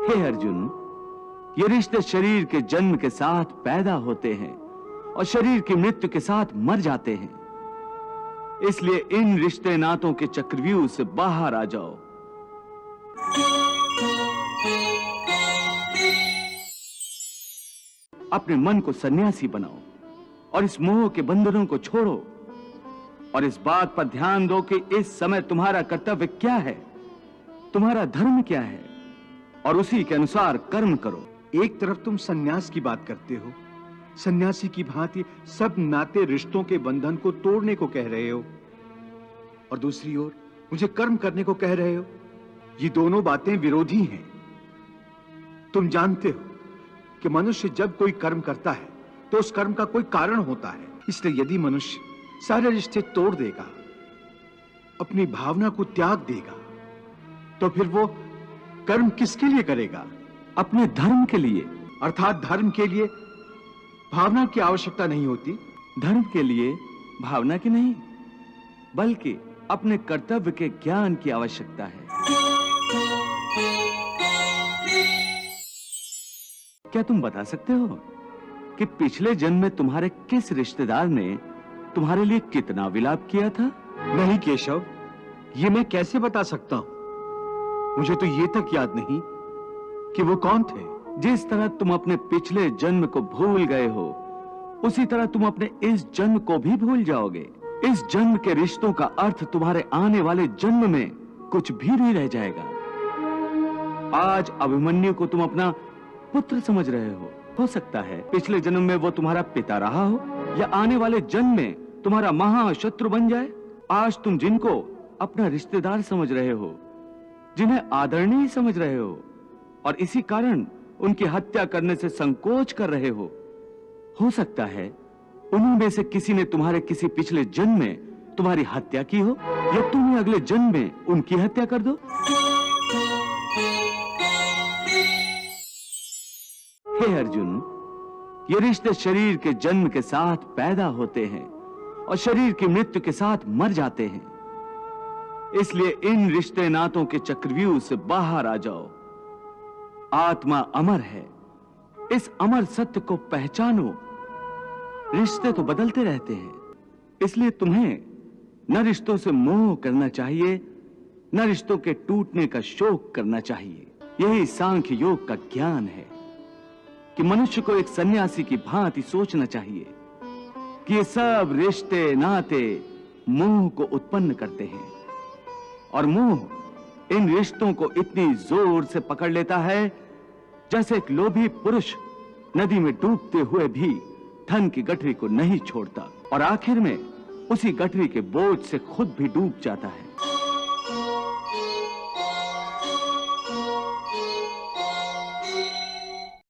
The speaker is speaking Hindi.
हे अर्जुन, ये रिश्ते शरीर के जन्म के साथ पैदा होते हैं और शरीर की मृत्यु के साथ मर जाते हैं। इसलिए इन रिश्ते नातों के चक्रव्यूह से बाहर आ जाओ। अपने मन को सन्यासी बनाओ और इस मोह के बंधनों को छोड़ो और इस बात पर ध्यान दो कि इस समय तुम्हारा कर्तव्य क्या है, तुम्हारा धर्म क्या है, और उसी के अनुसार कर्म करो। एक तरफ तुम सन्यास की बात करते हो, सन्यासी की भांति सब नाते रिश्तों के बंधन को तोड़ने को कह रहे हो, और दूसरी ओर मुझे कर्म करने को कह रहे हो। ये दोनों बातें विरोधी हैं। तुम जानते हो कि मनुष्य जब कोई कर्म करता है तो उस कर्म का कोई कारण होता है। इसलिए यदि मनुष्य सारे रिश्ते तोड़ देगा, अपनी भावना को त्याग देगा, तो फिर वो कर्म किसके लिए करेगा? अपने धर्म के लिए। अर्थात धर्म के लिए भावना की आवश्यकता नहीं होती। धर्म के लिए भावना की नहीं, बल्कि अपने कर्तव्य के ज्ञान की आवश्यकता है। क्या तुम बता सकते हो कि पिछले जन्म में तुम्हारे किस रिश्तेदार ने तुम्हारे लिए कितना विलाप किया था? नहीं केशव, ये मैं कैसे बता सकता हूं? मुझे तो ये तक याद नहीं कि वो कौन थे। जिस तरह तुम अपने पिछले जन्म को भूल गए हो, उसी तरह तुम अपने इस जन्म को भी भूल जाओगे। इस जन्म के रिश्तों का अर्थ तुम्हारे आने वाले जन्म में कुछ भी नहीं रह जाएगा। आज अभिमन्यु को तुम अपना पुत्र समझ रहे हो सकता है पिछले जन्म में वो तुम्हारा पिता रहा हो, या आने वाले जन्म में तुम्हारा महाशत्रु बन जाए। आज तुम जिनको अपना रिश्तेदार समझ रहे हो, जिन्हें आदरणीय समझ रहे हो, और इसी कारण उनकी हत्या करने से संकोच कर रहे हो सकता है उन्हीं में से किसी ने तुम्हारे किसी पिछले जन्म में तुम्हारी हत्या की हो, या तुम अगले जन्म में उनकी हत्या कर दो। हे अर्जुन, ये रिश्ते शरीर के जन्म के साथ पैदा होते हैं और शरीर की मृत्यु के साथ मर जाते हैं। इसलिए इन रिश्ते नातों के चक्रव्यूह से बाहर आ जाओ। आत्मा अमर है, इस अमर सत्य को पहचानो। रिश्ते तो बदलते रहते हैं, इसलिए तुम्हें न रिश्तों से मोह करना चाहिए, न रिश्तों के टूटने का शोक करना चाहिए। यही सांख्य योग का ज्ञान है कि मनुष्य को एक सन्यासी की भांति सोचना चाहिए कि ये सब रिश्ते नाते मोह को उत्पन्न करते हैं, और मोह इन रिश्तों को इतनी जोर से पकड़ लेता है जैसे एक लोभी पुरुष नदी में डूबते हुए भी धन की गठरी को नहीं छोड़ता, और आखिर में उसी गठरी के बोझ से खुद भी डूब जाता है।